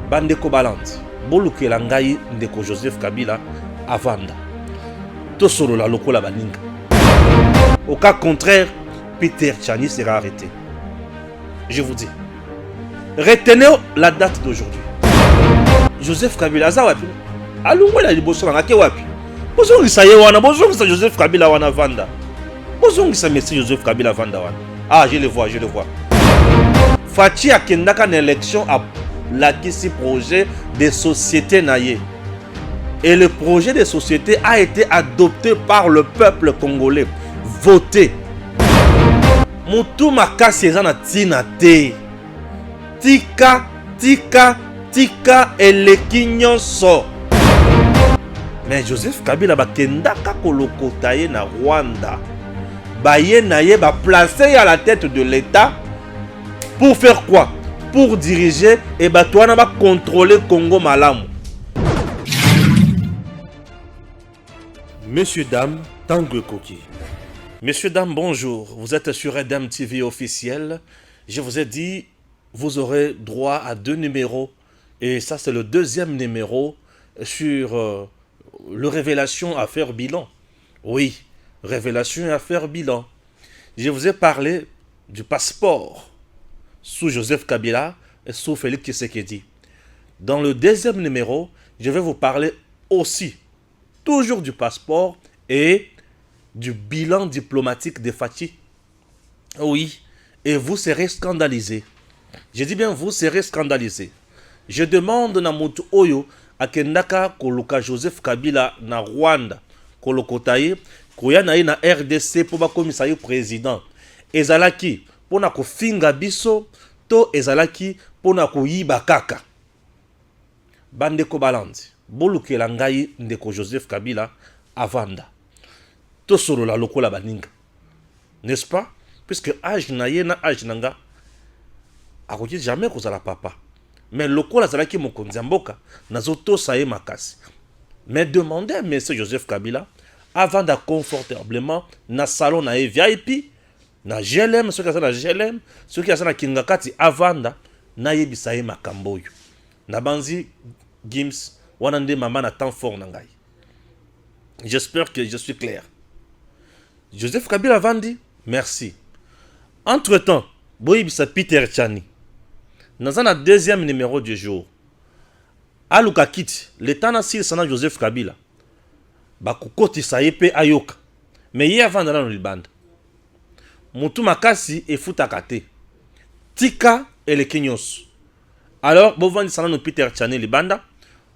bandeko balandi bolukela ngai ndeko Joseph Kabila avanda tosolola lokola baninga. Au cas contraire, Peter Tchani sera arrêté. Je vous dis, retenez la date d'aujourd'hui. Joseph Kabila aza wapi? Alungwela liboso na ngake wapi? Bozongisa ye wana, bozongisa Joseph Kabila wana vanda. Bozongisa monsieur Joseph Kabila vanda wana. Ah, je le vois. Fachi akendaka na élection à lakisi projet de société naye. Et le projet de société a été adopté par le peuple congolais. Voté. Mutu makasi eza na tina te. Tika eleki nyonso. Mais Joseph Kabila bakendaka kolokota ye na Rwanda. Baye na ye ba placer à la tête de l'État. Pour faire quoi? Pour diriger et batouana ba contrôler Congo malamu. Messieurs, dames, Tanguy Koki. Messieurs, dames, bonjour. Vous êtes sur Edem TV officiel. Je vous ai dit, vous aurez droit à 2 numéros. Et ça, c'est le 2e numéro sur le Révélation à faire bilan. Oui, Révélation à faire bilan. Je vous ai parlé du passeport sous Joseph Kabila et sous Félix Tshisekedi. Dans le 2e numéro, je vais vous parler aussi toujours du passeport et du bilan diplomatique de Fachi. Oui, et vous serez scandalisés. Je dis bien, vous serez scandalisés. Je demande na mutu oyo akendaka koluka Joseph Kabila na Rwanda, kolokotaye, koya na ye na RDC po bakomisa ye président. Ezalaki pona kofinga biso to ezalaki pona koyiba kaka. Bandeko balandi, bolukela ngai ndeko Joseph Kabila avanda. Tosolola lokola baninga. N'est-ce pas? Puisque âge na ye na âge nanga akoki jamais kozala papa. Mais lokola zalaki mokonzi mboka nazotosa ye makasi. Mais demandez à monsieur Joseph Kabila avant de confortablement na salon na VIP na GLM, ceux qui sont na GLM, ceux qui sont na Kingakati avanda na yebisa ye makambo yo. Na banzi Gims wanande mama na temps fort na ngai. J'espère que je suis clair. Joseph Kabila avandi, merci. Entre-temps, boyebisa Peter Tchani. Dans un 2e numéro du jour, Aluka Kiti, l'état national sana Joseph Kabila, bakukoti sayepe ayoka, mais hier avant dans le band, mutu makasi e futakate, tika ele kenyos. Alors, bovandi sana no Peter Tchani libanda,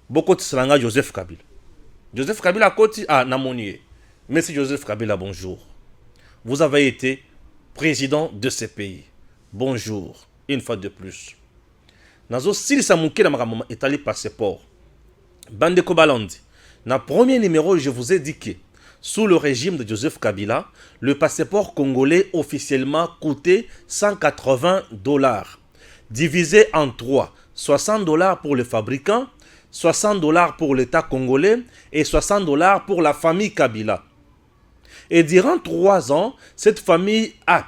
bokoti salanga Joseph Kabila. Joseph Kabila koti namoniye. Monsieur Joseph Kabila, bonjour. Vous avez été président de ce pays. Bonjour, une fois de plus. Nazo silisa mukela makamama etali passeport. Bandeko balandi. Na premier numéro, je vous ai dit que sous le régime de Joseph Kabila, le passeport congolais officiellement coûtait $180, divisé en 3. $60 pour le fabricant, $60 pour l'État congolais et $60 pour la famille Kabila. Et durant 3 ans, cette famille a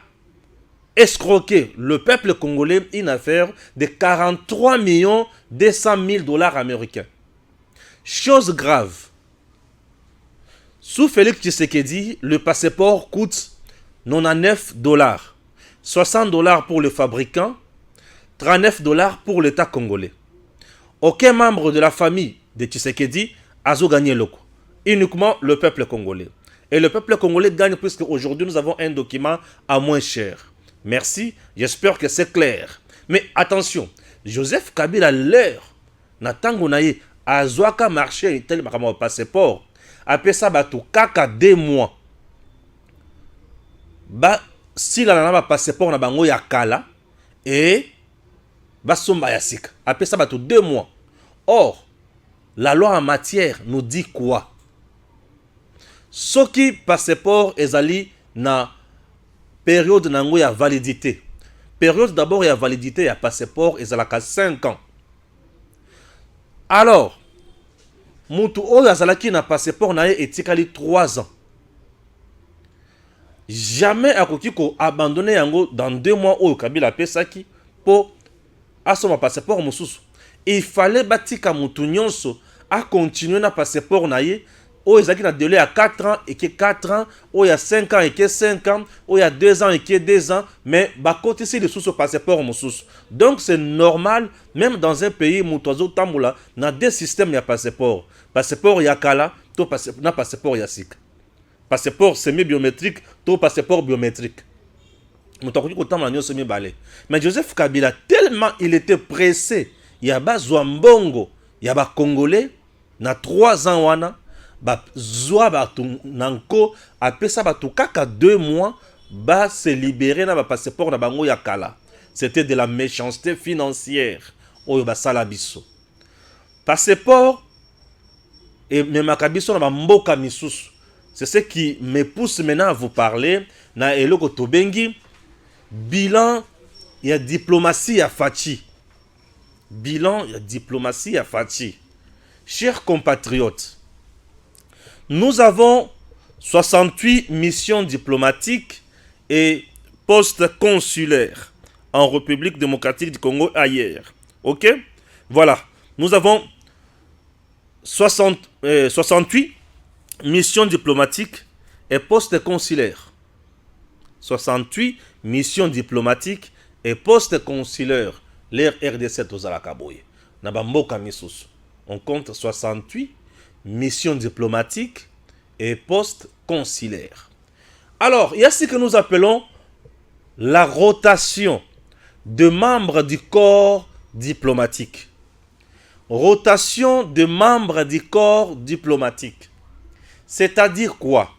escroqué le peuple congolais une affaire de 43 200 000 $ américains. Chose grave. Sous Félix Tshisekedi, le passeport coûte $99, $60 pour le fabricant, $39 pour l'État congolais. Aucun membre de la famille de Tshisekedi a gagné le coup. Uniquement le peuple congolais. Et le peuple congolais gagne puisque aujourd'hui nous avons un document à moins cher. Merci, j'espère que c'est clair. Mais attention, Joseph Kabila l'heure natango naye azwaka marché tel makama passeport après ça bato kaka 2 mois. Ba si la nana passeport na bango ya kala et basomba ya sika. Après ça bato 2 mois. Or, la loi en matière nous dit quoi? Soki passeport ezali na période nango ya validité. Période d'abord ya validité ya passeport ezalaka 5 ans. Alors, mutu oyo azalaki na passeport na ye etikali 3 ans. Jamais akoki ko abandonner yango dans 2 mois oyo Kabila pesaki po asoma passeport mosusu. il fallait batika mutu nyonso a continuer na passeport na ye. Oh, ils ont un délai à 4 ans et que 4 ans, oh, il y a 5 ans et que 5 ans, oh, il y a 2 ans et que 2 ans, mais bah, côté ici, les sous passeport, donc c'est normal, même dans un pays, Moutozo Tamboula, dans des systèmes, il y a passeport. Passeport, il y a Kala, tout passeport, il y a SIC. Passeport semi-biométrique, tout passeport biométrique. Mais Joseph Kabila, tellement il était pressé, il y a bas Zouambongo, il y a bas Congolais, na 3 ans, wana. Ba zwa batu nanko apesa batu kaka 2 mois ba se libérer na ba passeport na bango ya kala. C'était de la méchanceté financière oyo ba sala biso. Passeport et même akabiso na ba mboka misusu. C'est ce qui me pousse maintenant à vous parler na eloko tobengi bilan ya diplomatie ya Fachi. Bilan ya diplomatie ya Fachi. Chers compatriotes, nous avons 68 missions diplomatiques et postes consulaires en République démocratique du Congo ailleurs. Ok? Voilà. Nous avons 68 missions diplomatiques et postes consulaires. 68 missions diplomatiques et postes consulaires. L'air RD7 aux Alakaboye. Nabamboka Misusu. On compte 68 mission diplomatique et poste consulaire. Alors, il y a ce que nous appelons la rotation de membres du corps diplomatique. Rotation de membres du corps diplomatique. C'est-à-dire quoi?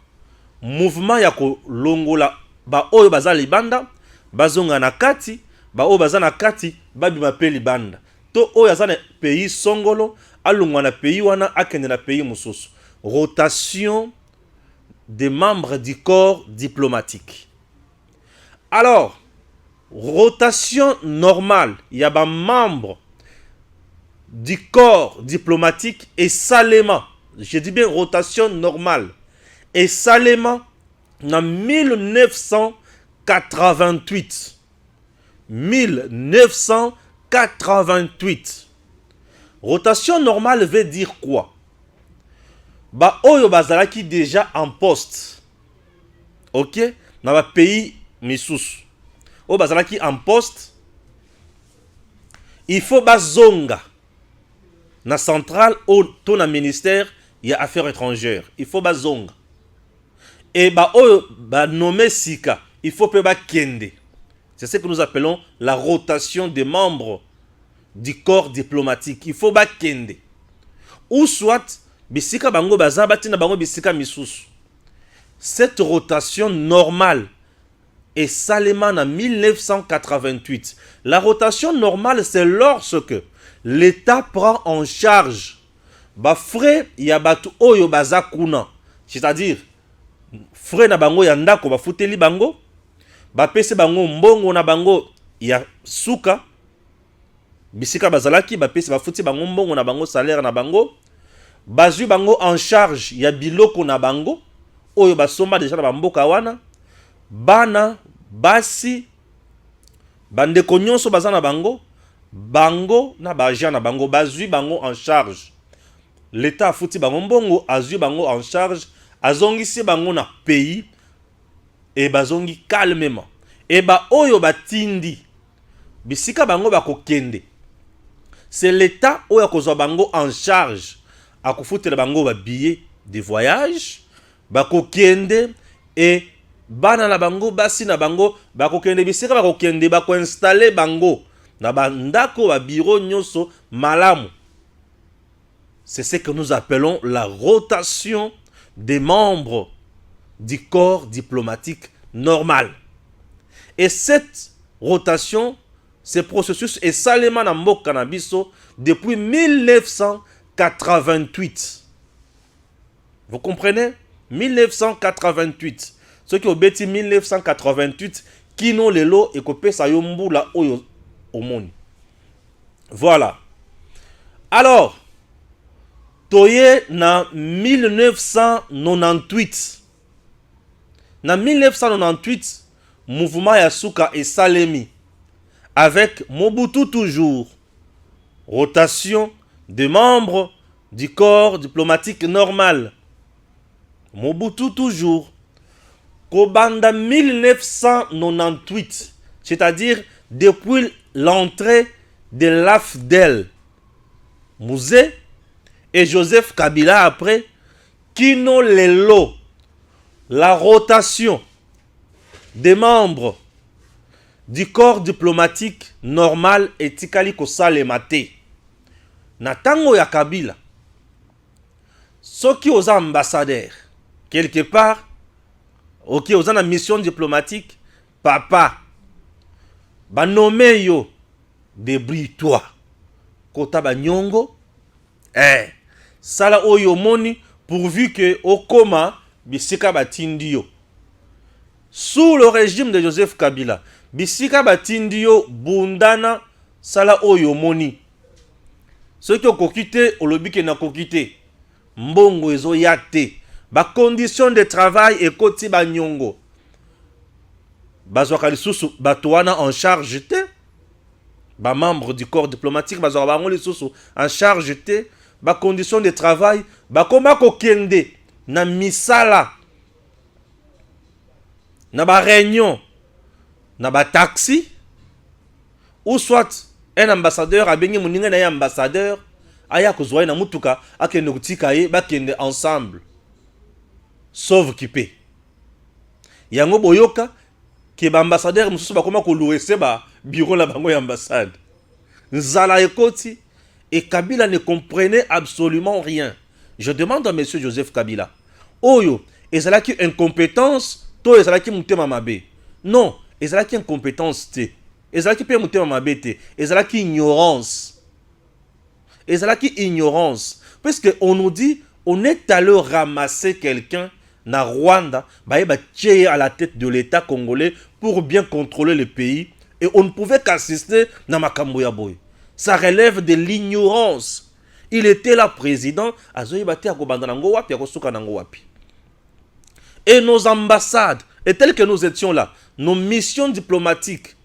Mouvement yako longola ba oyo baza libanda, bazonga na kati, ba oyo baza na kati, babima pe libanda. To oyo aza na pays songolo, alungwa na pays wana akende na pays mususu. Rotation des membres du corps diplomatique. Alors, rotation normale, il y a des membres du corps diplomatique et salement, je dis bien rotation normale, et salement en 1988. 1988. Rotation normale veut dire quoi? Ba oyo bazalaki déjà en poste. Ok? Dans le pays misusu. Oyo bazalaki en poste. Il faut bazonga. Na centrale ou to na ministère il y a affaires étrangères. Il faut bazonga. Et ba oyo ba nommé sika. Il faut pe ba kende. C'est ce que nous appelons la rotation des membres du corps diplomatique. Il faut bakende. Ou soit bisika bango baza batina bango bisika misusu. Cette rotation normale est salement en 1988. La rotation normale, c'est lorsque l'État prend en charge ba frais ya batu oyo baza kuna. C'est-à-dire frais na bango ya ndako ba futeli bango, ba pese bango mbongo na bango ya suka. Bisika bazalaki bapesi bafuti bango mbongo na bango salaire na bango bazui bango en charge ya biloko na bango oyo basomba déjà na bamboka wana bana basi bandeko nyonso baza na bango na baja na bango bazui bango en charge. L'État afuti bango mbongo azui bango en charge azongisi bango na pays et bazongi calmement et ba oyo batindi bisika bango bakokende. C'est l'État ou yakozwa bango en charge à kufutela bango ba billet de voyage bakokende et bana na bango basi na bango bakokende bisika bakokende bako installer bango na bandako ba bureau nyonso malamu. C'est ce que nous appelons la rotation des membres du corps diplomatique normal. Et cette rotation, ce processus est salement en mboka cannabiso depuis 1988. Vous comprenez? 1988. Ceux qui ont bêti 1988, qui n'ont les lots et copé sa yombula au monde. Voilà. Alors, toye na 1998. Na 1998, mouvement Yasuka et Salemi avec Mobutu toujours. rotation des membres du corps diplomatique normal. Mobutu toujours. Kobanda 1998, c'est-à-dire depuis l'entrée de l'AFDEL, Mouzé et Joseph Kabila après, Kino Lelo, la rotation des membres du corps diplomatique normal et tikali kosale mate. Na tango ya Kabila, soki aux ambassadeurs, quelque part, ok, aux na mission diplomatique, papa, ba nommé yo, débrouille-toi. Kota ba nyongo, sala oyo moni, pourvu que okoma, bisika batindi yo. Sous le régime de Joseph Kabila, bisika batindi yo, bundana, sala oyo moni. Ceux qui ont kokite, olobike na kokite. Mbongo ezo yate. Ba condition de travail et koti ba nyongo. Bazwaka lisusu batouana en charge te. Ba membre du corps diplomatique bazwaka bango lisusu en charge te. Ba condition de travail ba koma kokende na misala. Na ba réunion, na ba taxi, ou soit un ambassadeur a bengi moninga na ambassadeur aya kozwa na mutuka akende kutika ye bakende ensemble sauve kipé yango boyoka ke ba ambassadeur mususu bakoma ko louer ba bureau la bango ya ambassade nzala ekoti et Kabila ne comprenait absolument rien. Je demande à monsieur Joseph Kabila oyo ezalaki incompétence to ezalaki mutema mabe. Non, ezalaki incompétence te. Ezalaki pe mutema mabe te. Ezalaki ignorance. Ezalaki ignorance. Parce qu'on nous dit, on est allé ramasser quelqu'un na Rwanda, bah à la tête de l'État congolais pour bien contrôler le pays. Et on ne pouvait qu'assister na makambo ya boy. Ça relève de l'ignorance. Il était là président. Et nos ambassades, et telles que nous étions là, nos missions diplomatiques,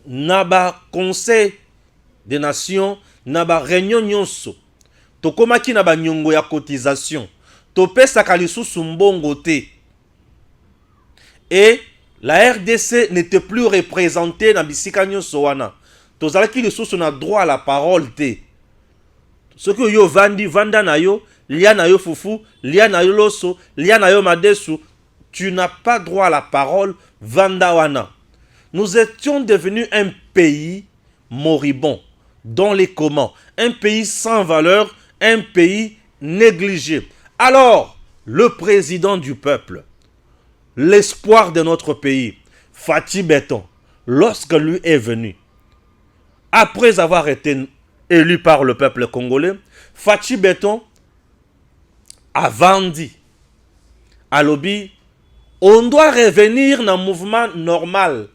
Naba Conseil des Nations, Naba Réunion Nyonso, Tokomaki Naba Nyongo ya cotisation, Topesa Kalisu Sumbongo te. Et la RDC n'était plus représentée dans Bisika Nyonso wana. Tozalaki lisusu na droit à la parole te. Ce que yo vandi, vanda na yo, lia na yo fufu, lia na yo loso, lia na yo madesu, tu n'as pas droit à la parole, vanda wana. Nous étions devenus un pays moribond, dans les comment, un pays sans valeur, un pays négligé. Alors, le président du peuple, l'espoir de notre pays, Fathi Beton, lorsque lui est venu, après avoir été élu par le peuple congolais, Fathi Beton a vendu à lobby, on doit revenir dans un mouvement normal.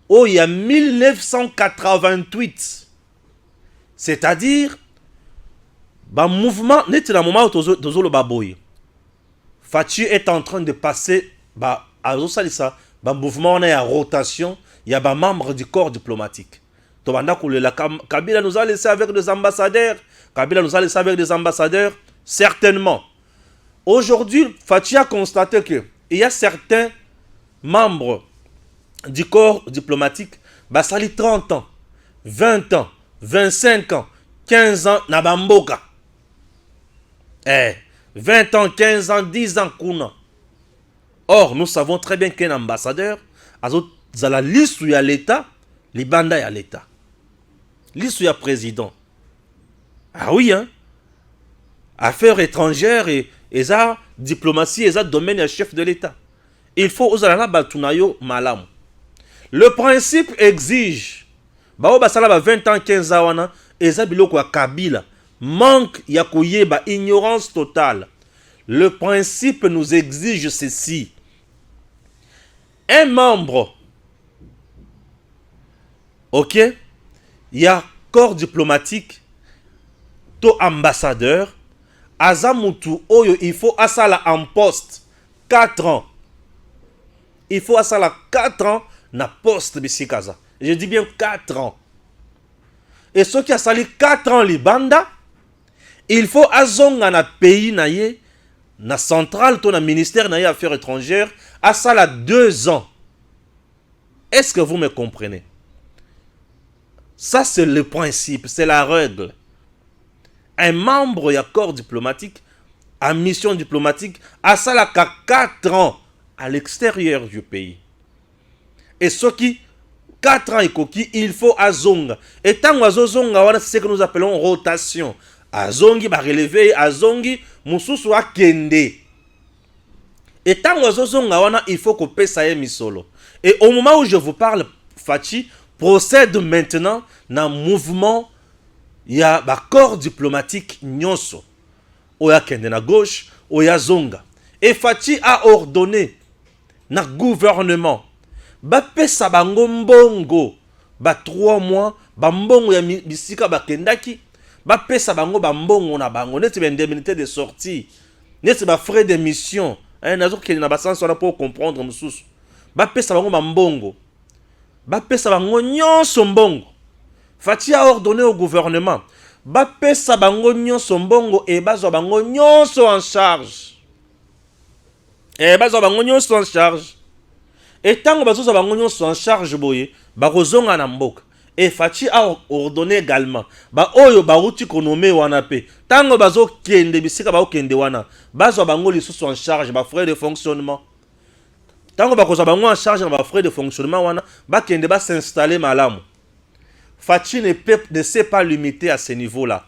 Oh, il y a 1988. C'est-à-dire, le mouvement, n'est pas le moment où le baboy. Fathi est en train de passer, à mouvement, on est en rotation, il y a des membres du corps diplomatique. Kabila nous a laissé avec des ambassadeurs. Kabila nous a laissé avec des ambassadeurs, certainement. Aujourd'hui, Fathi a constaté qu'il y a certains membres du corps diplomatique, ça lit 30 ans, 20 ans, 25 ans, 15 ans, Nabamboka. 20 ans, 15 ans, 10 ans, Kuna. Or, nous savons très bien qu'un ambassadeur, à la liste où il y a l'État, les bandas il y a l'État. Liste où il y a président. Ah oui, hein? Affaires étrangères et ça, diplomatie et ça, domaine et chef de l'État. Il faut aux alana batunayo malam. Le principe exige, bao basala 20 ans, 15 ans, et ça biloko ya Kabila, manque ya koyeba, ignorance totale. Le principe nous exige ceci. Un membre, ok, il y a corps diplomatique, to ambassadeur, azamutu oyo, il faut asala en poste 4 ans. Il faut asala 4 ans na poste bisikaza. Je dis bien 4 ans. Et ce qui a sali 4 ans libanda, il faut azonga na pays na ye, na centrale, to na ministère na ye affaires étrangères, à sala 2 ans. Est-ce que vous me comprenez? Ça, c'est le principe, c'est la règle. Un membre du corps diplomatique, à mission diplomatique, a ça là 4 ans à l'extérieur du pays. Et ce qui, 4 ans et coquille, il faut azonga. Et tant que c'est ce que nous appelons rotation. Azongi va relever, azongi, mususu wa kende. Et tant que il faut qu'on paie ça misolo. Et au moment où je vous parle, Fachi procède maintenant dans un mouvement, il y a un corps diplomatique nyonso. Oya kende na gauche, oya zonga. Et Fachi a ordonné na gouvernement ba pesa bango mbongo ba 3 mois ba mbongo ya bisika ba kendaki ba pesa bango ba mbongo na bango neti ba indemnité de sortie neti ba frais de mission nazo kende na basanso na pour comprendre mususu ba pesa bango ba mbongo ba pesa bango nyonso mbongo. Fachi a ordonné au gouvernement ba pesa bango nyonso mbongo e bazwa bango nyonso en charge. Et bazwa bango nyonso en charge. Et tant que bazwa bango nyonso en charge boye ba kozonga na mboka. Et Fachi a ordonné également ba oyo ba uti konome wana pe. Tango bazo kende bisika ba okende wana bazwa bango lisusu en charge ba frais de fonctionnement. Tango ba kozwa bango en charge ba frais de fonctionnement wana ba kende ba s'installer malamu. Fachi ne s'est pas limité à ce niveau-là.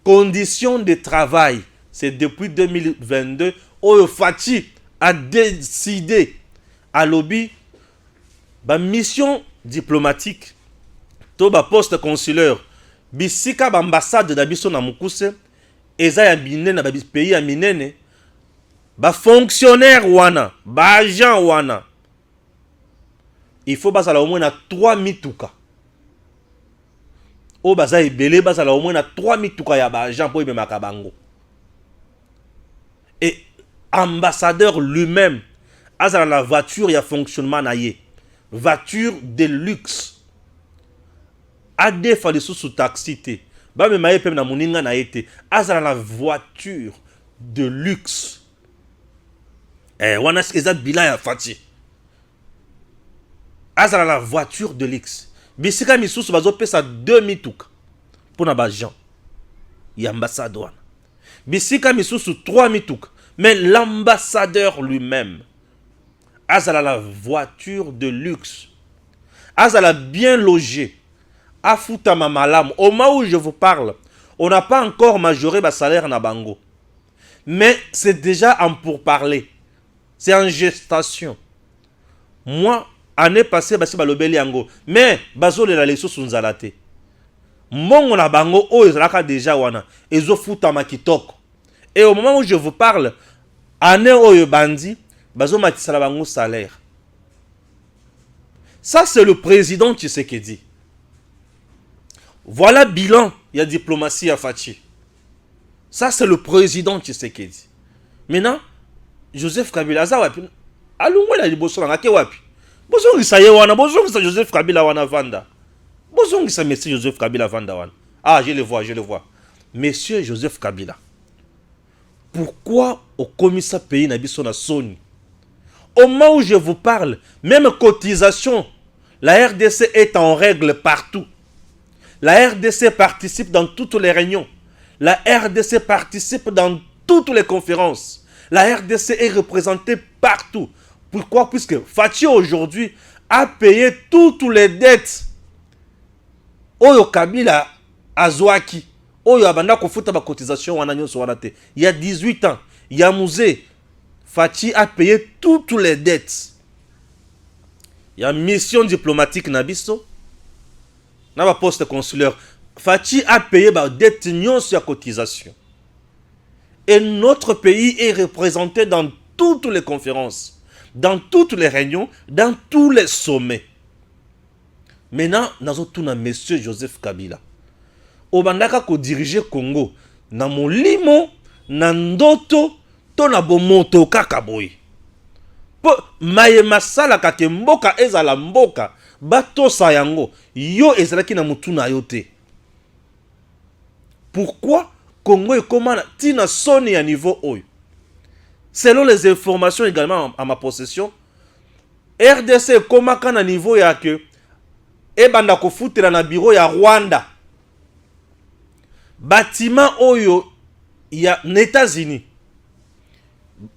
Conditions de travail, c'est depuis 2022 où Fachi a décidé à lobby ba mission diplomatique, to ba poste consulaire, bisika ba ambassade da biso na mukuse, eza ya minene na ba pays ya minene, ba fonctionnaire wana, ba agent wana. Il faut basala au moins na 3 mituka. O baza ebele bazala au moins na 3 mituka ya ba agent po imemaka bango. Et ambassadeur lui-même azala la voiture ya fonctionnement na ye. Voiture de luxe. Ade fa de sous taxi te. Ba me maye pem na moninga na ete. Azala la voiture de luxe. Wana eza bila ya Fachi. Azala la voiture de luxe. Bisika misusu bazo pesa 2 mituka pour na ba gens y ambassadeur. Bisika misusu 3 mituka, mais l'ambassadeur lui-même azala la voiture de luxe, azala bien logé, afuta mamalam. Au moment où je vous parle, on n'a pas encore majoré ba salaire na bango, mais c'est déjà en pourparler, c'est en gestation. Moi année passée basi balobeli yango mais bazole la leso sunzalate mongo na bango o ezalaka déjà wana ezofuta makitoko. Et au moment où je vous parle année oyo bandi bazo matisala bango salaire. Ça c'est le président Tshisekedi. Voilà bilan ya diplomatie à Fachi. Ça c'est le président Tshisekedi. Maintenant Joseph Kabila za wapi alungwe la liboso ngake wapi. Bozongisa ye wana, bozongisa Joseph Kabila wana vanda. Bozongisa monsieur Joseph Kabila vanda wana. Ah, je le vois, je le vois. Monsieur Joseph Kabila. Pourquoi au commissariat pays na biso na soni? Au moment où je vous parle, même cotisation, la RDC est en règle partout. La RDC participe dans toutes les réunions. La RDC participe dans toutes les conférences. La RDC est représentée partout. Pourquoi? Puisque Fachi aujourd'hui a payé toutes les dettes. Oyo Kabila Azwaki. Oyo abanda kofuta ba cotisation wana nyonso wana te. Il y a 18 ans, il y a musée. Fachi a payé toutes les dettes. Il y a mission diplomatique na biso. Na ba poste consulaire. Fachi a payé ba dette nyonso ya cotisation. Et notre pays est représenté dans toutes les conférences, dans toutes les réunions, dans tous les sommets. Maintenant, nous avons monsieur Joseph Kabila. Obandaka ko diriger Congo na molimo na ndoto to na bomoto kaka boy. Po maye masala kake mboka ezala mboka bato sa yango yo ezalaki na mutuna yote. Pourquoi Congo est comment tina sonne à niveau haut? Selon les informations également à ma possession, RDC est comment quand à niveau ya que et banda ko foutera na bureau ya Rwanda. Bâtiment oyo il y a aux États-Unis.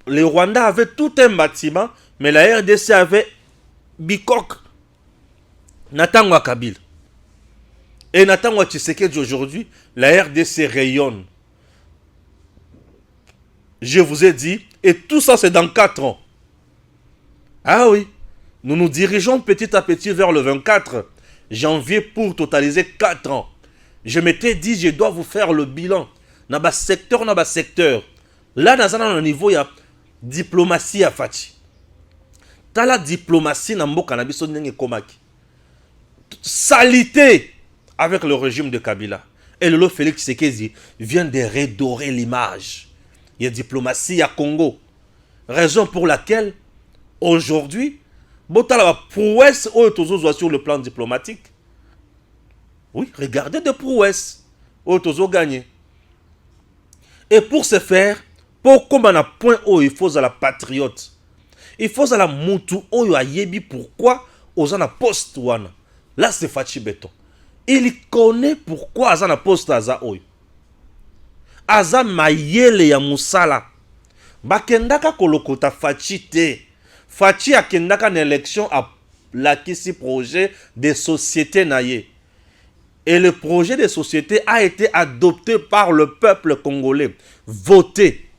Le Rwanda avait tout un bâtiment, mais la RDC avait Bikok. Natangwa Kabila. Et Natangwa Tshisekedi aujourd'hui, la RDC rayonne. Je vous ai dit, et tout ça c'est dans 4 ans. Ah oui, nous nous dirigeons petit à petit vers le 24 janvier pour totaliser 4 ans. Je m'étais dit, je dois vous faire le bilan. Dans bas secteur, dans bas secteur. Là, dans un niveau, il y a diplomatie à Fachi. Dans la diplomatie, dans le cannabis, salité avec le régime de Kabila. Et le Félix Tshisekedi vient de redorer l'image. Il y a diplomatie à Congo. Raison pour laquelle, aujourd'hui, Botala prouesse sur le plan diplomatique. Oui, regardez de prouesse. Otozo gagné. Et pour ce faire, pour comme on a point où il faut à la patriote. Il faut à la moutou où a yebi pourquoi aux ana poste wana. Là c'est Fachi Beton. Il connaît pourquoi azana poste aza oyo. Aza mayele ya musala. Bakendaka kolokota Fachi te. Fachi akendaka na élection à la kisi projet de société naye. Et le projet de société a été adopté par le peuple congolais. Voté.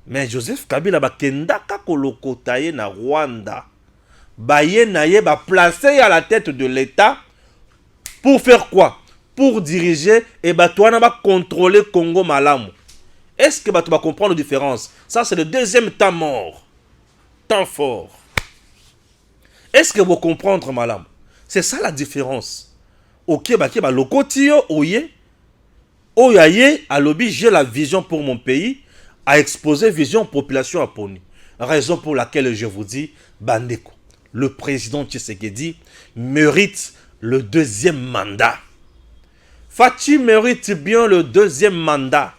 Mais Joseph Kabila bakendaka kolokotaye na Rwanda. Baye naye ba placé à la tête de l'État. Pour faire quoi? Pour diriger et batouana ba contrôler Congo malamu. Est-ce que tu vas comprendre la différence? Ça c'est le deuxième temps mort. Temps fort. Est-ce que vous comprenez malamu? C'est ça la différence. Ok, bah lokotio oye, oyaye, à lobby, j'ai la vision pour mon pays, à exposer vision population à Poni. Raison pour laquelle je vous dis, Bandeko, le président Tshisekedi mérite le deuxième mandat. Fachi mérite bien le deuxième mandat.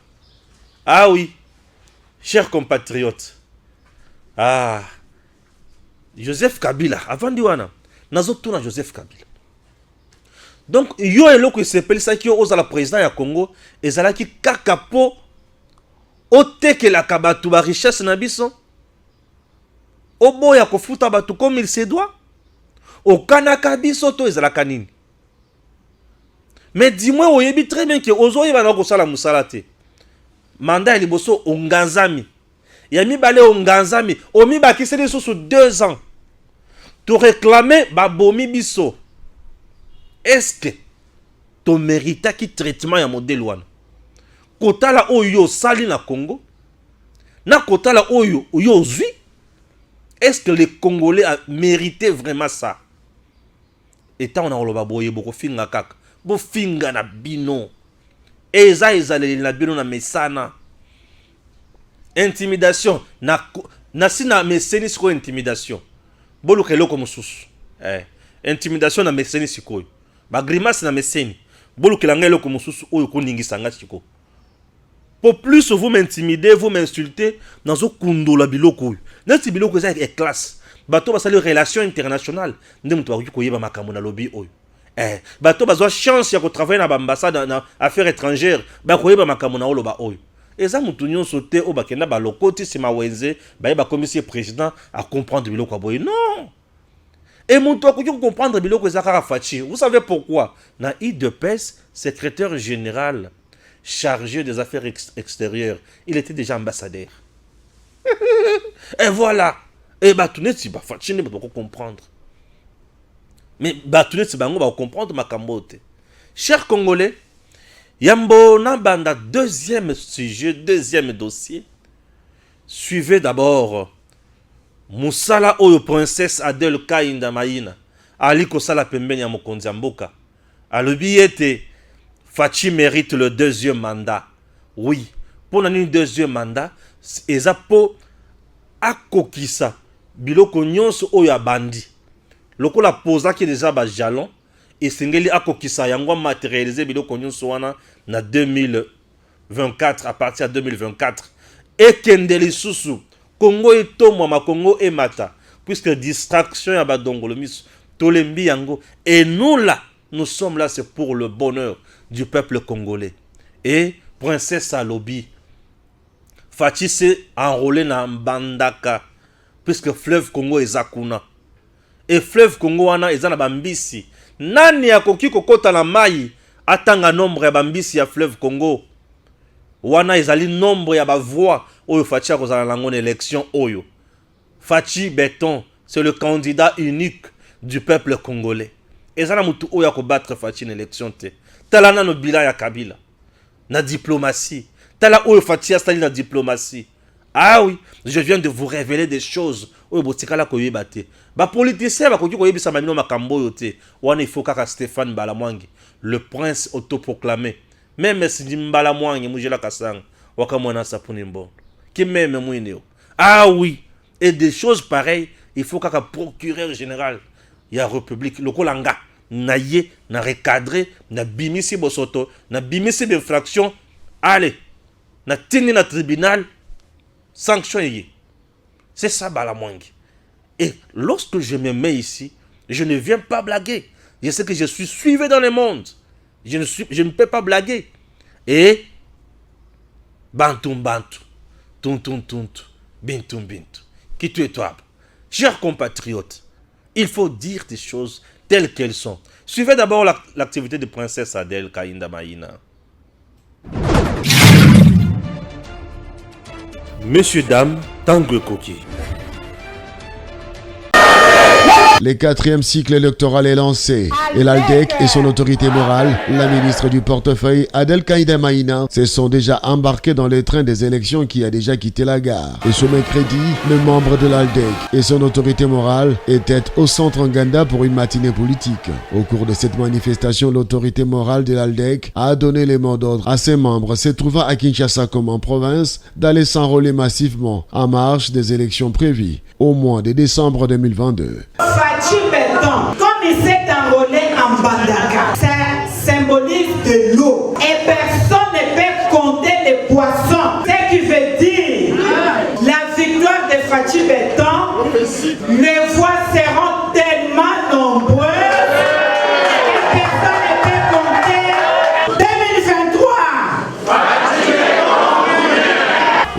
Ah oui, chers compatriotes. Ah, Joseph Kabila, avant d'Iwana, Nazotuna Joseph Kabila. Donc, yo eloko qui s'appelle ça qui ose la président ya Congo et zala ki kakapo oteke la kabatu ba richesse na biso. Obo ya kofuta batu comme il se doit. Okanaka biso to ezala kanini. Mais dis-moi oyebi très bien que ozo yeba na ko sala musala te. Mandat liboso onganzami. Ya mi balé onganzami, omi bakiseli sous 2 ans. To réclamer ba bomi biso. Est-ce que tu mérites qui traitement ya modèle wana? Kota la oyo sali na Congo? Na kota la oyo zui? Est-ce que les Congolais a mérité vraiment ça? Et tant on a oloba boye boko finga kaka. Bo finga na bino. Eza na bino na mesana. Intimidation na sina meseni siko intimidation. Bolu keloko mususu. Intimidation na meseni siko. Ba grimace na meseni. Bolu kelangelo ko mususu oyo ko ningisa nga chiko. Pour plus vous m'intimider, vous m'insulter dans zo kundola biloko. Nati biloko za est classe. Bato basali relation internationale. Ndem to ko yeba makambo na lobby oyo. Bato bazwa chance ya ko travailler na ambassade na affaires étrangères, ba ko yeba makambo na oloba oyo. Eza mutu nyonso te o bakenda ba lokoti sima wenze, ba yeba commissaire président à comprendre biloko boy. Non. Et mon toit, comprendre biloko ezaka Fachi. Vous savez pourquoi? Na IDPS, secrétaire général chargé des affaires extérieures, il était déjà ambassadeur. Et voilà. Et Batounet, si Fachi ne peut pas comprendre. Mais Batounet, si Bango va comprendre ma kambote. Chers Congolais, Yambo Nabanda, deuxième sujet, deuxième dossier. Suivez d'abord Musala oyo princesse Adel Kainda Maïna Ali kosala pembeni ya mokonzi ya mboka alobi ete Fachi mérite le deuxième mandat. Oui, pour nani deuxième mandat eza po akokisa biloko nyonso oyo abandi lokola pozaki déjà ba jalon esengeli akokisa yango matérialiser biloko nyonso wana na 2024. 2024 à partir de 2024 et Kendeli Susu Congo et Tomama Congo et Mata puisque distraction ya badongolo miso tolembi yango et nous là nous sommes là c'est pour le bonheur du peuple congolais et princesse Alobi Fachi s'est enrôlé dans Mbandaka puisque fleuve Congo est Zakuna et fleuve Congo wana ezana bambisi nani akoki kokota na mai atanga nombre ya bambisi ya fleuve Congo wana ezali nombre ya bavoix oyo Fachi akozala nango na élection oyo Fachi Beton c'est le candidat unique du peuple congolais ezana mutu oyo akobattre Fachi na élection te tala na no bilan ya Kabila na diplomatie tala oyo Fachi astali na diplomatie. Ah oui, je viens de vous révéler des choses. Oyo botikala koyeba te. Ba politicien ba koki koyebisa mamino makambo yo te. Wana il faut kaka Stéphane Balamwangi, le prince autoproclamé. Même si Mbalamwangi mujela kasang wakamwana sapuni mbo. Ki même mwineo. Ah oui, et des choses pareilles, il faut kaka procureur général ya république lokolanga na ye na recadrer na bimisi bosoto na bimisi d'infraction. Allez, na tini na tribunal sanction. C'est ça Balamwangi. Et lorsque je me mets ici, je ne viens pas blaguer. Je sais que je suis suivi dans le monde. Je ne peux pas blaguer. Et Bantum Bantu, Tuntum Tuntu, Bintum Bintu, Kitu et toi. Chers compatriotes, il faut dire des choses telles qu'elles sont. Suivez d'abord l'activité de princesse Adel Kainda Maïna. Messieurs, dames, Tanguy Koki. Le 4e cycle électoral est lancé et l'ALDEC et son autorité morale, la ministre du portefeuille Adel Kaïda Maïna, se sont déjà embarqués dans le train des élections qui a déjà quitté la gare. Et ce mercredi, le membre de l'ALDEC et son autorité morale étaient au centre Nganda pour une matinée politique. Au cours de cette manifestation, l'autorité morale de l'ALDEC a donné les mots d'ordre à ses membres se trouvant à Kinshasa comme en province d'aller s'enrôler massivement en marge des élections prévues au mois de décembre 2022. Fachi Beton, comme il s'est enrôlé en Mbandaka, ça symbolise de l'eau. Et personne ne peut compter les poissons. Ce qui veut dire la victoire de Fachi Beton, les voix seront tellement nombreuses que personne ne peut compter 2023.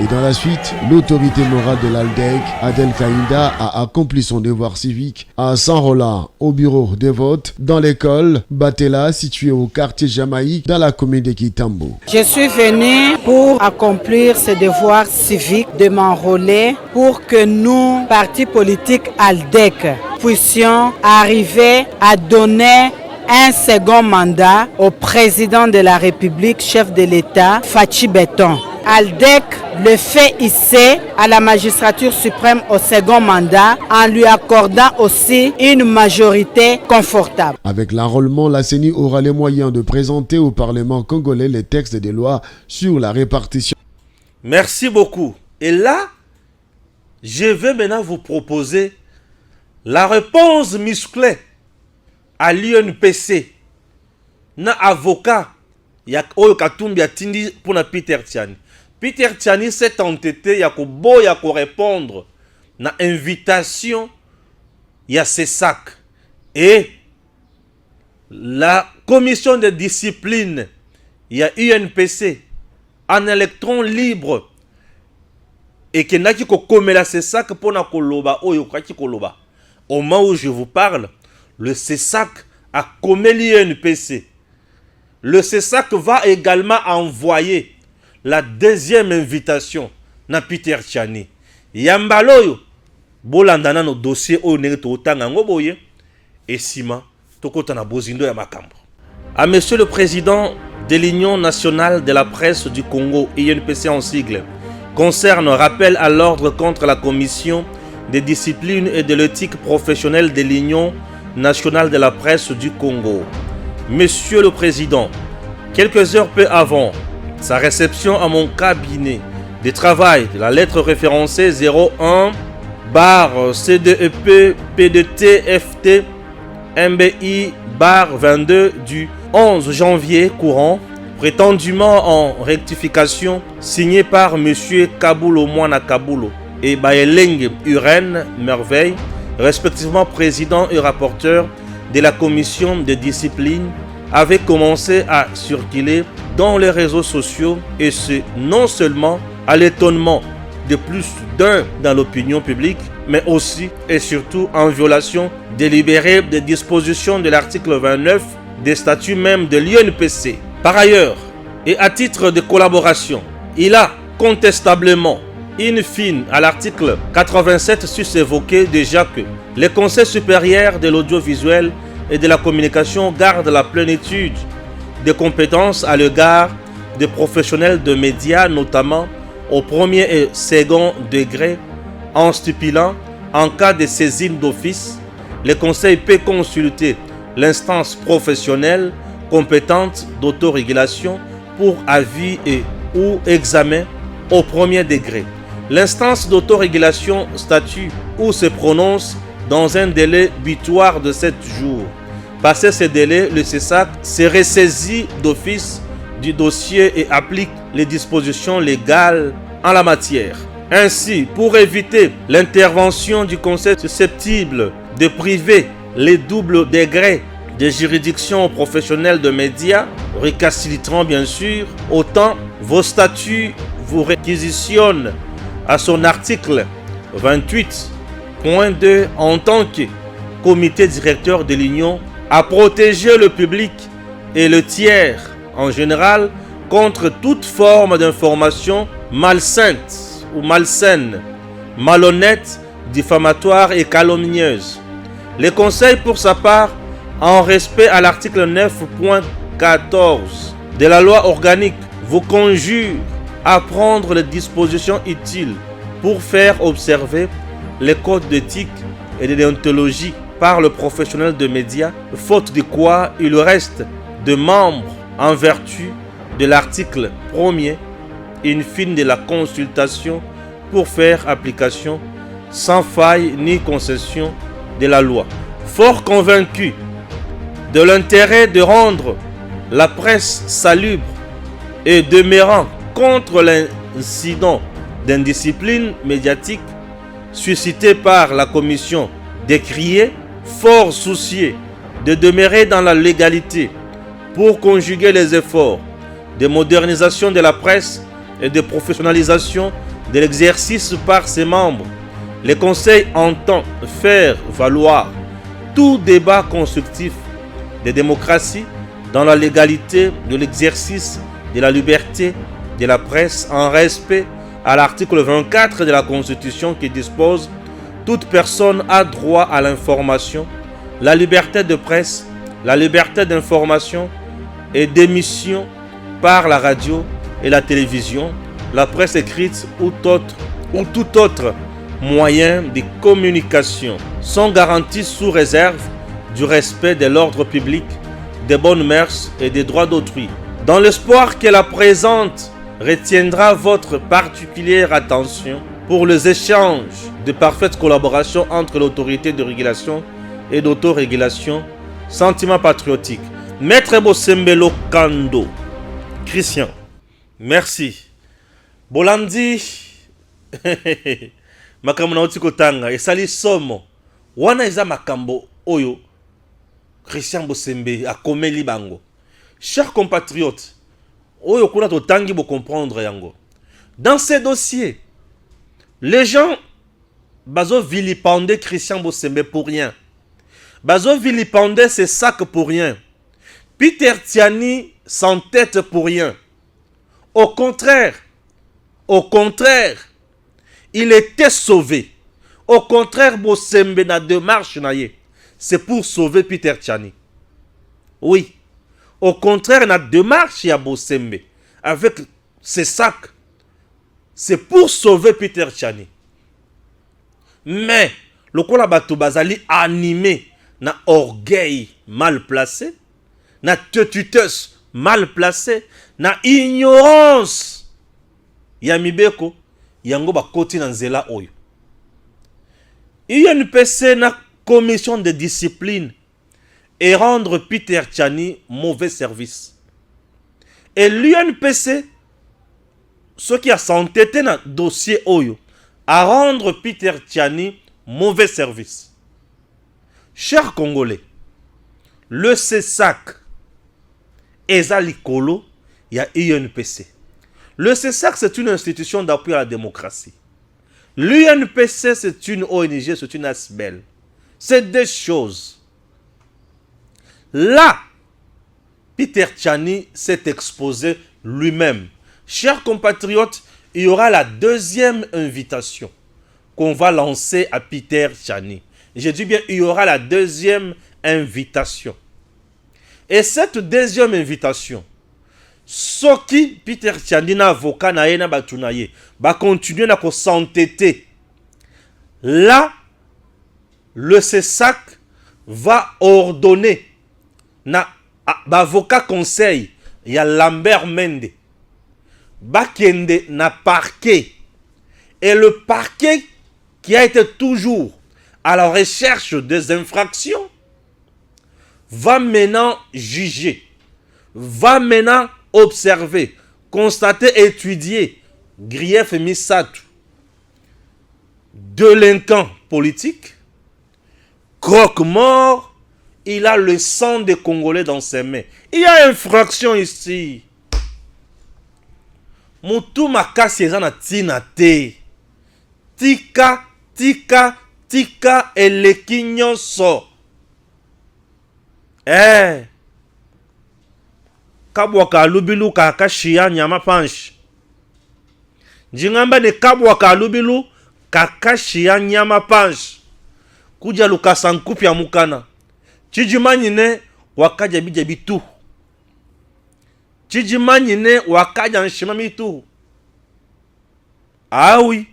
Et dans la suite, l'autorité morale de l'ALDEC, Adel Kaïda, a accompli son devoir civique en s'enrôlant au bureau des votes dans l'école Batela située au quartier Jamaïque dans la commune de Kitambo. Je suis venu pour accomplir ce devoir civique de m'enrôler pour que nous, partis politiques ALDEC, puissions arriver à donner un second mandat au président de la République, chef de l'État, Fachi Beton. ALDEC le fait ici à la magistrature suprême au second mandat en lui accordant aussi une majorité confortable. Avec l'enrôlement, la CENI aura les moyens de présenter au Parlement congolais les textes des lois sur la répartition. Merci beaucoup. Et là, je vais maintenant vous proposer la réponse musclée à l'UNPC. Na avocat, ya oyo katumbi atindi pour na Peter Tiani. Peter Tiani s'est entêté ya répondre na invitation ya CESAC et la commission de discipline ya UNPC en électron libre et que naki ko komela CESAC pour na koloba oyo kaki koloba. Au moment où je vous parle, le CESAC a commis l'UNPC. Le CESAC va également envoyer la deuxième invitation na Peter Tiani. Yambaloyo, bolandana no dossier o neto otanga ngoboye, et sima, tokota na bozindo ya makambo. À Monsieur le Président de l'Union nationale de la presse du Congo, UNPC en sigle, concerne rappel à l'ordre contre la commission des disciplines et de l'éthique professionnelle de l'Union nationale de la presse du Congo. Monsieur le Président, quelques heures peu avant sa réception à mon cabinet de travail de la lettre référencée 01/CDEP PDT FT MBI 22 du 11 janvier courant, prétendument en rectification, signé par M. Kabulo Mwana Kabulo et Baeleng Uren Merveille, respectivement président et rapporteur de la commission de discipline, avait commencé à circuler dans les réseaux sociaux, et ce non seulement à l'étonnement de plus d'un dans l'opinion publique, mais aussi et surtout en violation délibérée des dispositions de l'article 29 des statuts même de l'UNPC. Par ailleurs, et à titre de collaboration, il a contestablement, in fine, à l'article 87 sus-évoqué déjà que le Conseil supérieur de l'audiovisuel et de la communication garde la plénitude des compétences à l'égard des professionnels de médias, notamment au premier et second degré, en stipulant, en cas de saisine d'office, le Conseil peut consulter l'instance professionnelle compétente d'autorégulation pour avis et ou examen au premier degré. L'instance d'autorégulation statue ou se prononce dans un délai butoir de 7 jours. Passé ce délai, le CESAC se ressaisit d'office du dossier et applique les dispositions légales en la matière. Ainsi, pour éviter l'intervention du Conseil susceptible de priver les doubles degrés de juridiction professionnelle de médias, récalcitrant bien sûr, autant vos statuts vous réquisitionnent à son article 28.2 en tant que comité directeur de l'Union à protéger le public et le tiers en général contre toute forme d'information malsaine ou malsaine, malhonnête, diffamatoire et calomnieuse. Le Conseil, pour sa part, en respect à l'article 9.14 de la loi organique, vous conjure à prendre les dispositions utiles pour faire observer les codes d'éthique et de déontologie par le professionnel de médias, faute de quoi il reste de membres en vertu de l'article 1er, in fine de la consultation pour faire application sans faille ni concession de la loi. Fort convaincu de l'intérêt de rendre la presse salubre et demeurant contre l'incident d'indiscipline médiatique suscité par la commission décriée, fort soucieux de demeurer dans la légalité pour conjuguer les efforts de modernisation de la presse et de professionnalisation de l'exercice par ses membres, le Conseil entend faire valoir tout débat constructif de démocratie dans la légalité de l'exercice de la liberté de la presse en respect à l'article 24 de la Constitution qui dispose: toute personne a droit à l'information, la liberté de presse, la liberté d'information et d'émission par la radio et la télévision, la presse écrite ou tout autre moyen de communication sont garantis sous réserve du respect de l'ordre public, des bonnes mœurs et des droits d'autrui. Dans l'espoir que la présente retiendra votre particulière attention pour les échanges de parfaite collaboration entre l'autorité de régulation et d'autorégulation, sentiment patriotique. Maître Bosembelo Kando, Christian, merci. Bolandi, makambo na otiko tanga, esali somo, wana eza makambo oyo, Christian Bosembe a komeli bango. Chers compatriotes, oyo kuna totangi bo comprendre yango. Dans ces dossiers, les gens bazo vilipender Christian Bosembe pour rien. Bazo vilipender ses sacs pour rien. Peter Tiani s'entête pour rien. Au contraire, il était sauvé. Au contraire, Bosembe na démarche naye, c'est pour sauver Peter Tiani. Oui. Au contraire, na démarche ya Bosembe avec ses sacs, c'est pour sauver Peter Tiani. Mais lokola bato bazali animé na orgueil mal placé, na têtuteuse mal placé, na ignorance ya mibeko, yango bakoti na nzela oyo. UNPC na commission de discipline et rendre Peter Tiani mauvais service. Et l'UNPC, ce qui a s'entêté dans le dossier Oyo, à rendre Peter Tchani mauvais service. Chers Congolais, le CESAC, Eza Likolo, il y a UNPC. Le CESAC, c'est une institution d'appui à la démocratie. L'UNPC, c'est une ONG, c'est une ASBEL. C'est des choses. Là, Peter Tchani s'est exposé lui-même. Chers compatriotes, il y aura la deuxième invitation qu'on va lancer à Peter Tchani. Je dis bien, il y aura la deuxième invitation. Et cette deuxième invitation, ce qui Peter Tchani na avocat na ye na batunaye, va continuer à s'entêter. Là, le CESAC va ordonner na avocat conseil, il y a Lambert Mende, bakende na parquet. Et le parquet qui a été toujours à la recherche des infractions va maintenant juger, va maintenant observer, constater, étudier grief misatu, délinquant politique, croque-mort. Il a le sang des Congolais dans ses mains. Il y a infraction ici. Moutou makasi ezana tinate. Tika, tika, tika eleki nyonso. Kabwaka alubilu kakashia nyama panche. Njingamba ne kabwaka alubilu kakashia nyama panche. Kuja lukasa nkupi ya mukana. Chijimanyine wakaja bijabi tu. Chijimanyine wakaja nshimami tu. Ah oui.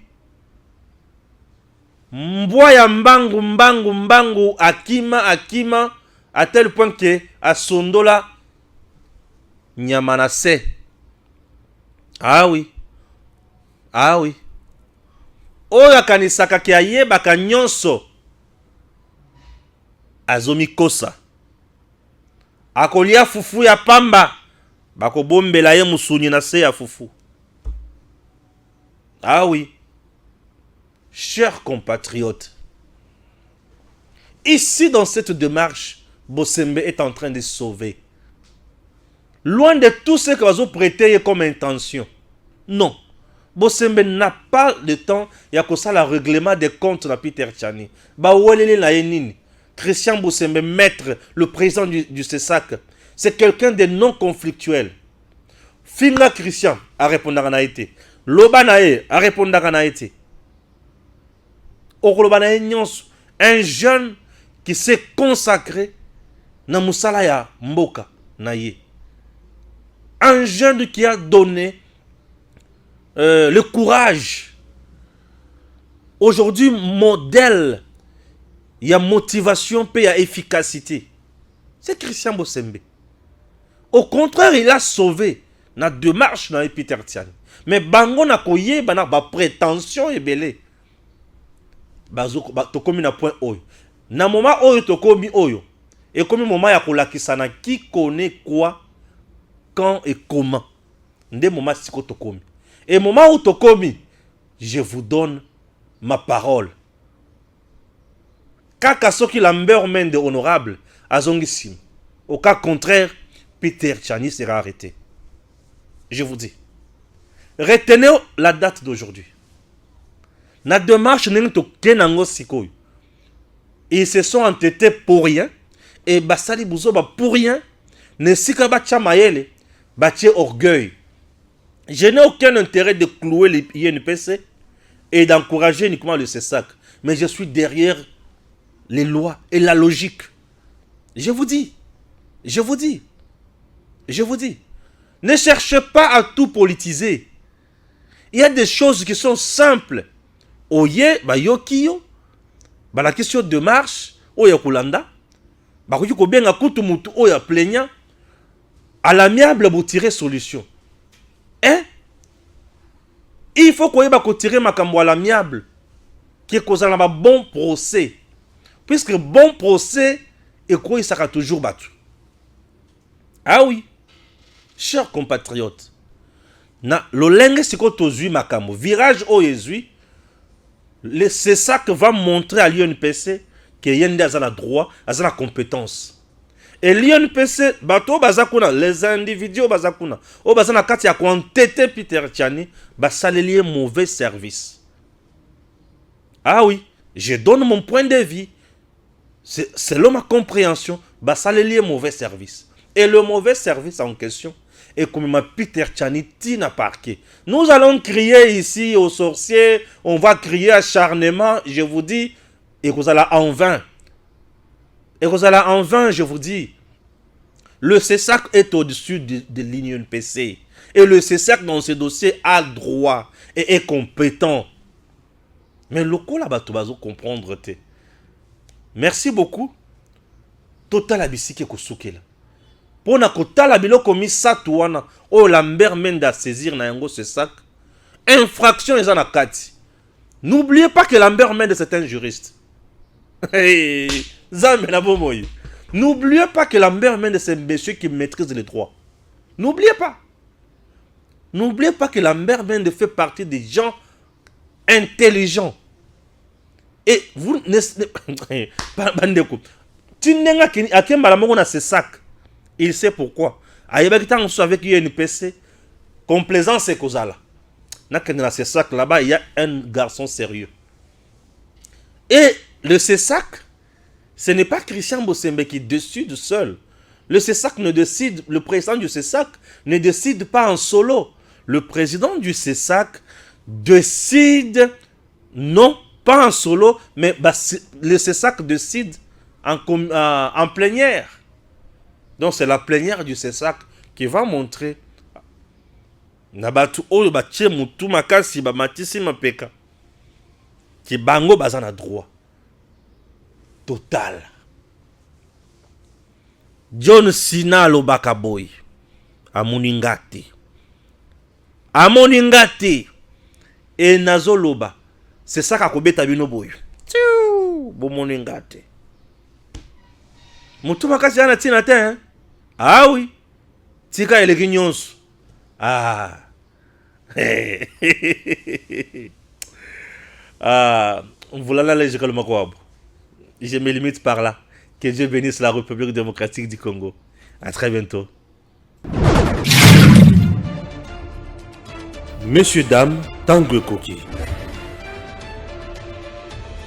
Mbwa ya mbangu akima à tel point que a sondola nyamanase. Ah oui. Ah oui. Oya kanisaka kia yeba kanyonso. Azomi kosa. Akolia fufu ya pamba. Bako bombela ye musuni na se ya fufu. Ah oui. Chers compatriotes, ici dans cette démarche, Bosembe est en train de sauver. Loin de tout ce que vous prêtez comme intention. Non. Bosembe n'a pas le temps. Il y a que ça le règlement des comptes de Peter Tchani. Ba wolele la yenini. Christian Bosembe, maître, le président du CESAC, c'est quelqu'un de non conflictuel. Finga Christian a répondu à Naïté. Lobanae a répondu à Naïté. Un jeune qui s'est consacré na musala ya mboka naye. Un jeune qui a donné le courage. Aujourd'hui, modèle. Il y a motivation, puis il y a efficacité. C'est Christian Bosembe. Au contraire, il a sauvé la démarche dans Peter Tchani. Mais bango na koye bana ba prétention et belé. Bazoko tokomi na point oyo. Na moment oyo tokomi oyo. Et comme moment ya kolakisa na qui connaît quoi, quand et comment. Nde moment siko tokomi. Et moment où tokomi, je vous donne ma parole. Kaka soki Lambert Mende honorable azongisim. Au cas contraire, Peter Tchani sera arrêté. Je vous dis. Retenez la date d'aujourd'hui. Na démarche n'engto kenango sikoy. Ils se sont entêtés pour rien. Et basali buzoba pour rien. Ne sika bacha mayele. Bache orgueil. Je n'ai aucun intérêt de clouer les INPC et d'encourager uniquement le CESAC. Mais je suis derrière les lois et la logique. Je vous dis. Je vous dis. Je vous dis. Ne cherchez pas à tout politiser. Il y a des choses qui sont simples. Oye, ba yokiyo. Ba la question de marche. Oya kulanda. Ba kuyuko benga kutu mutu oya plaignant. À l'amiable, vous tirez solution. Hein? Il faut qu'on ait tiré ma cambo à l'amiable. Qui est causé un bon procès. Puisque bon procès, et quoi il sera toujours battu. Ah oui. Chers compatriotes, na lolenge siko tozui makamo virage o yezui, c'est ça que va montrer à l'UNPC que yende azala droit, azala compétence. Et l'UNPC, bato bazakuna, les individus bazakuna, o bazana kati ya kwantete Peter Tchani, basalelier mauvais service. Ah oui, je donne mon point de vue. Selon ma compréhension, basalelier mauvais service. Et le mauvais service en question est comme ma Peter Tchani tina parquet. Nous allons crier ici aux sorciers, on va crier acharnement, je vous dis, et vous allez en vain. Et vous allez en vain, je vous dis. Le CESAC est au-dessus de l'UNPC. Et le CESAC dans ce dossier a droit et est compétent. Mais le coup là-bas, tu vas comprendre. Merci beaucoup. Total abisiki kosuke là. Pour na kotala biloko misatu wana o Lambert Mende à saisir na yango CESAC. Infraction eza na kati. N'oubliez pas que Lambert Mende c'est un juriste. N'oubliez pas que Lambert Mende c'est un monsieur qui maîtrise les droits. N'oubliez pas. N'oubliez pas que Lambert Mende fait partie des gens intelligents. Et vous il sait pourquoi. Avec UNPC, complaisance et causale. Dans ce sac là-bas, il y a un garçon sérieux. Et le CESAC, ce n'est pas Christian Bossembe qui décide seul. Le CESAC ne décide, le président du CESAC ne décide pas en solo. Le président du CESAC décide, non pas en solo, mais le CESAC décide en plénière. Donc c'est la plénière du CESAC qui va montrer Nabatu oyo batie mutu makasi ba matisi mapeka ki bango bazana droit total. John Sina lobaka boy amoningati e nazoloba c'est ça kakobeta bino boy bomoningati mutu makasi ana tina te hein? Ah oui tika eleki nyonso. Ah. Voilà les écoles Makwab. Je me limite par là. Que Dieu bénisse la République démocratique du Congo. À très bientôt. Messieurs, dames, Tanguy Koki.